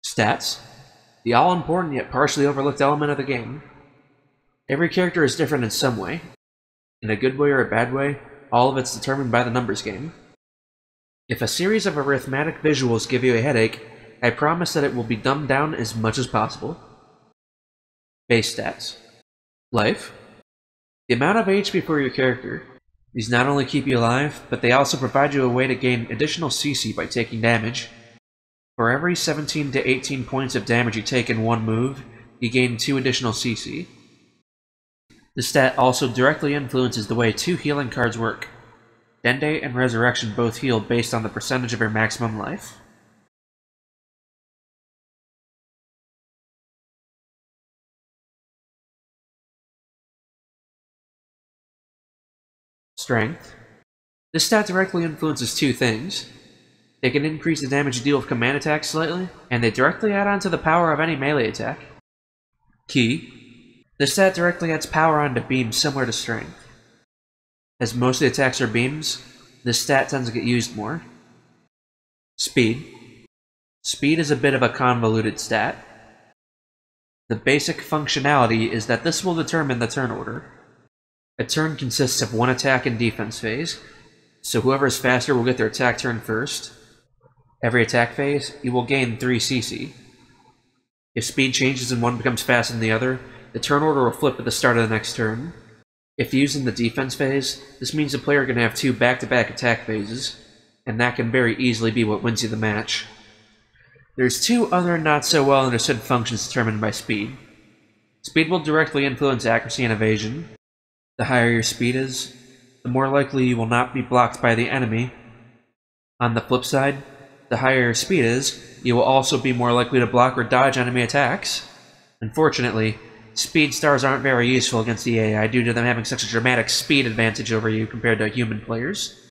Stats. The all-important yet partially overlooked element of the game. Every character is different in some way. In a good way or a bad way, all of it's determined by the numbers game. If a series of arithmetic visuals give you a headache, I promise that it will be dumbed down as much as possible. Base stats. Life. The amount of HP for your character. These not only keep you alive, but they also provide you a way to gain additional CC by taking damage. For every 17 to 18 points of damage you take in one move, you gain 2 additional CC. The stat also directly influences the way 2 healing cards work. Dende and Resurrection both heal based on the percentage of your maximum life. Strength. This stat directly influences 2 things. They can increase the damage you deal with command attacks slightly, and they directly add on to the power of any melee attack. Ki. This stat directly adds power onto beams similar to strength. As most of the attacks are beams, this stat tends to get used more. Speed. Speed is a bit of a convoluted stat. The basic functionality is that this will determine the turn order. A turn consists of one attack and defense phase, so whoever is faster will get their attack turn first. Every attack phase, you will gain 3 CC. If speed changes and one becomes faster than the other, the turn order will flip at the start of the next turn. If used in the defense phase, this means the player can have 2 back-to-back attack phases, and that can very easily be what wins you the match. There's 2 other not-so-well-understood functions determined by speed. Speed will directly influence accuracy and evasion. The higher your speed is, the more likely you will not be blocked by the enemy. On the flip side, the higher your speed is, you will also be more likely to block or dodge enemy attacks. Unfortunately, speed stars aren't very useful against the AI due to them having such a dramatic speed advantage over you compared to human players.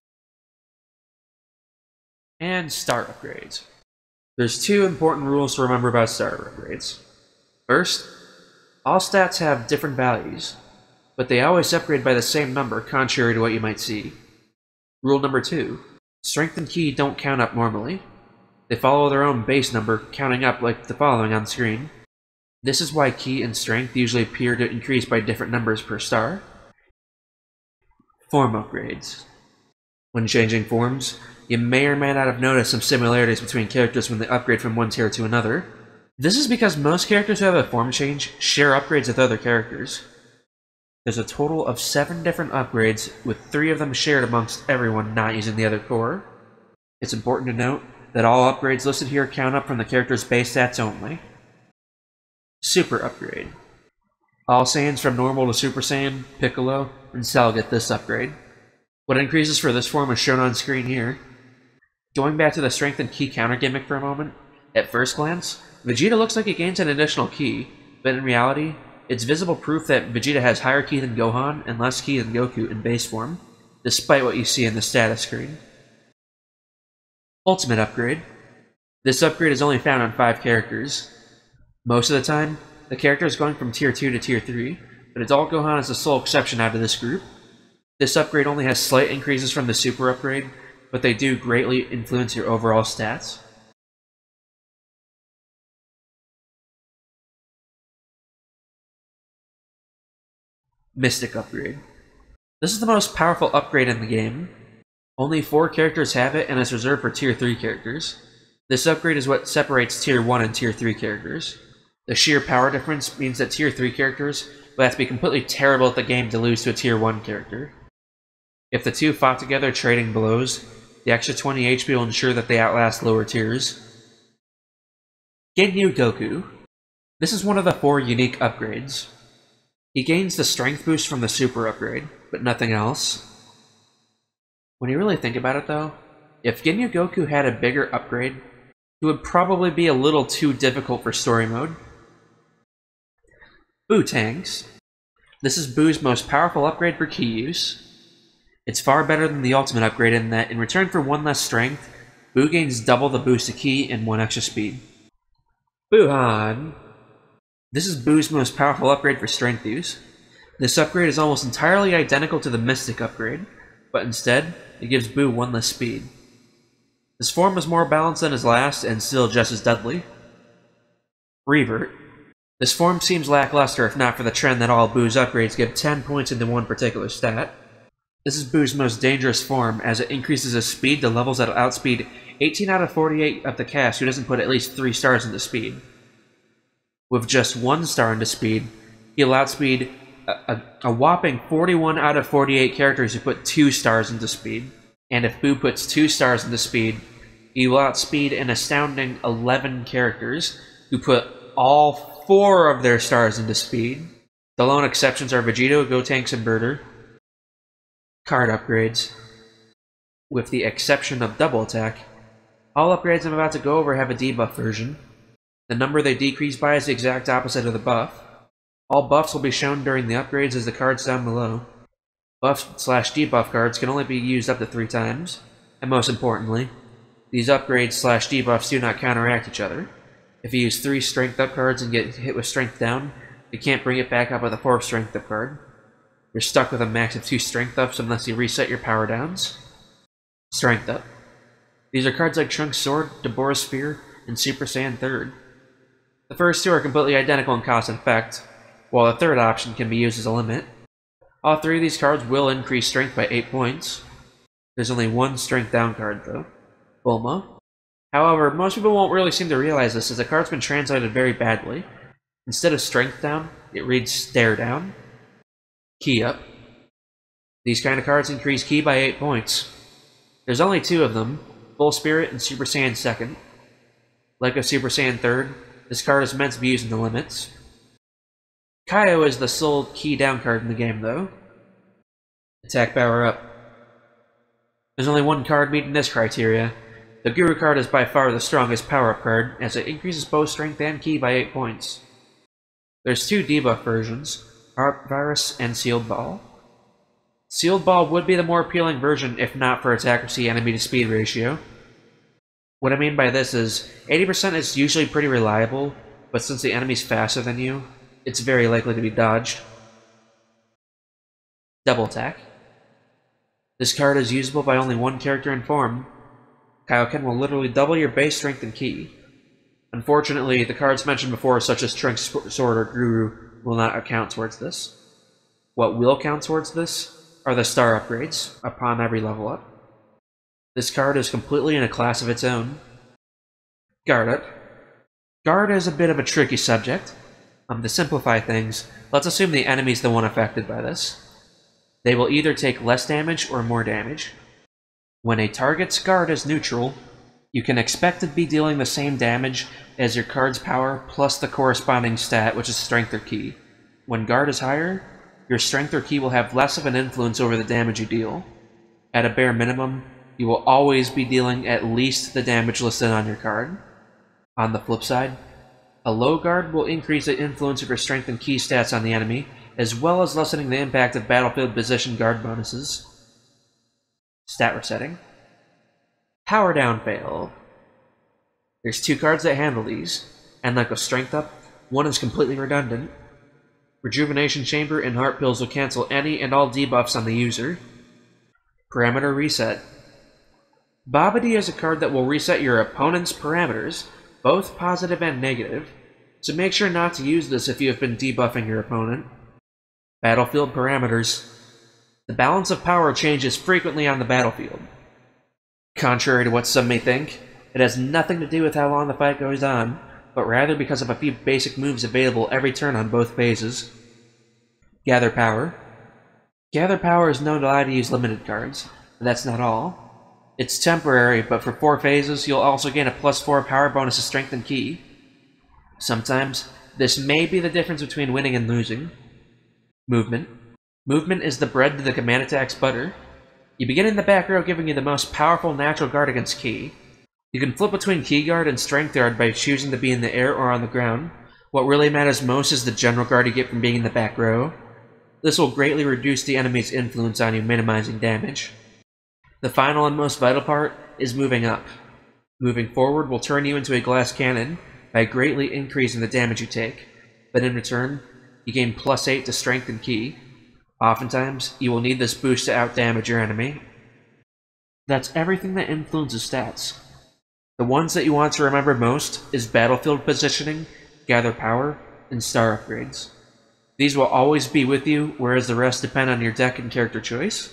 And star upgrades. There's 2 important rules to remember about star upgrades. First, all stats have different values, but they always upgrade by the same number, contrary to what you might see. Rule number 2. Strength and Ki don't count up normally. They follow their own base number, counting up like the following on screen. This is why Ki and Strength usually appear to increase by different numbers per star. Form upgrades. When changing forms, you may or may not have noticed some similarities between characters when they upgrade from one tier to another. This is because most characters who have a form change share upgrades with other characters. There's a total of 7 different upgrades, with 3 of them shared amongst everyone not using the other core. It's important to note that all upgrades listed here count up from the character's base stats only. Super upgrade. All Saiyans from normal to Super Saiyan, Piccolo, and Cell get this upgrade. What increases for this form is shown on screen here. Going back to the Strength and Ki counter gimmick for a moment, at first glance, Vegeta looks like he gains an additional Ki, but in reality, it's visible proof that Vegeta has higher Ki than Gohan and less Ki than Goku in base form, despite what you see in the status screen. Ultimate upgrade. This upgrade is only found on 5 characters. Most of the time, the character is going from tier 2 to tier 3, but Adult Gohan is the sole exception out of this group. This upgrade only has slight increases from the super upgrade, but they do greatly influence your overall stats. Mystic upgrade. This is the most powerful upgrade in the game. Only 4 characters have it, and it's reserved for tier 3 characters. This upgrade is what separates tier 1 and tier 3 characters. The sheer power difference means that tier 3 characters will have to be completely terrible at the game to lose to a tier 1 character. If the 2 fought together trading blows, the extra 20 HP will ensure that they outlast lower tiers. Ginyu Goku. This is one of the 4 unique upgrades. He gains the strength boost from the super upgrade, but nothing else. When you really think about it though, if Ginyu Goku had a bigger upgrade, it would probably be a little too difficult for story mode. Buu Tanks. This is Buu's most powerful upgrade for Ki use. It's far better than the ultimate upgrade in that, in return for 1 less strength, Buu gains double the boost to Ki and 1 extra speed. Buuhan. This is Buu's most powerful upgrade for strength use. This upgrade is almost entirely identical to the Mystic upgrade, but instead, it gives Buu 1 less speed. This form is more balanced than his last, and still just as deadly. Revert. This form seems lackluster if not for the trend that all Boo's upgrades give 10 points into one particular stat. This is Boo's most dangerous form, as it increases his speed to levels that'll outspeed 18 out of 48 of the cast who doesn't put at least 3 stars into speed. With just 1 star into speed, he'll outspeed a whopping 41 out of 48 characters who put 2 stars into speed. And if Boo puts 2 stars into speed, he will outspeed an astounding 11 characters who put all 4 of their stars into speed. The lone exceptions are Vegito, Gotenks, and Birder. Card upgrades. With the exception of double attack, all upgrades I'm about to go over have a debuff version. The number they decrease by is the exact opposite of the buff. All buffs will be shown during the upgrades as the cards down below. Buff/debuff cards can only be used up to 3 times, and most importantly, these upgrades/debuffs do not counteract each other. If you use 3 strength up cards and get hit with strength down, you can't bring it back up with a 4th strength up card. You're stuck with a max of 2 strength ups unless you reset your power downs. Strength up. These are cards like Trunks' Sword, Deborah's Spear, and Super Saiyan 3rd. The first 2 are completely identical in cost and effect, while the 3rd option can be used as a limit. All 3 of these cards will increase strength by 8 points. There's only 1 strength down card though, Bulma. However, most people won't really seem to realize this as the card's been translated very badly. Instead of strength down, it reads stare down. Ki up. These kind of cards increase ki by 8 points. There's only 2 of them, Full Spirit and Super Saiyan 2nd. Like a Super Saiyan 3rd, this card is meant to be used in the limits. Kaio is the sole ki down card in the game though. Attack power up. There's only 1 card meeting this criteria. The Guru card is by far the strongest power-up card, as it increases both strength and ki by 8 points. There's 2 debuff versions, Heart Virus and Sealed Ball. Sealed Ball would be the more appealing version if not for its accuracy enemy to speed ratio. What I mean by this is, 80% is usually pretty reliable, but since the enemy's faster than you, it's very likely to be dodged. Double attack. This card is usable by only 1 character in form. Kaioken will literally double your base strength and ki. Unfortunately, the cards mentioned before, such as Trunks' Sword or Guru, will not account towards this. What will count towards this are the star upgrades, upon every level up. This card is completely in a class of its own. Guard up. Guard is a bit of a tricky subject. To simplify things, let's assume the enemy's the one affected by this. They will either take less damage or more damage. When a target's guard is neutral, you can expect to be dealing the same damage as your card's power plus the corresponding stat, which is strength or ki. When guard is higher, your strength or ki will have less of an influence over the damage you deal. At a bare minimum, you will always be dealing at least the damage listed on your card. On the flip side, a low guard will increase the influence of your strength and ki stats on the enemy, as well as lessening the impact of battlefield position guard bonuses. Stat resetting. Power down fail. There's 2 cards that handle these, and like with strength up, 1 is completely redundant. Rejuvenation Chamber and Heart Pills will cancel any and all debuffs on the user. Parameter reset. Babidi is a card that will reset your opponent's parameters, both positive and negative, so make sure not to use this if you have been debuffing your opponent. Battlefield parameters. The balance of power changes frequently on the battlefield. Contrary to what some may think, it has nothing to do with how long the fight goes on, but rather because of a few basic moves available every turn on both phases. Gather power. Gather power is known to allow you to use limited cards, but that's not all. It's temporary, but for 4 phases, you'll also gain a +4 power bonus to strength and ki. Sometimes, this may be the difference between winning and losing. Movement. Movement is the bread to the command attack's butter. You begin in the back row, giving you the most powerful natural guard against ki. You can flip between ki guard and strength guard by choosing to be in the air or on the ground. What really matters most is the general guard you get from being in the back row. This will greatly reduce the enemy's influence on you, minimizing damage. The final and most vital part is moving up. Moving forward will turn you into a glass cannon by greatly increasing the damage you take, but in return, you gain +8 to strength and ki. Oftentimes, you will need this boost to outdamage your enemy. That's everything that influences stats. The ones that you want to remember most is battlefield positioning, gather power, and star upgrades. These will always be with you, whereas the rest depend on your deck and character choice.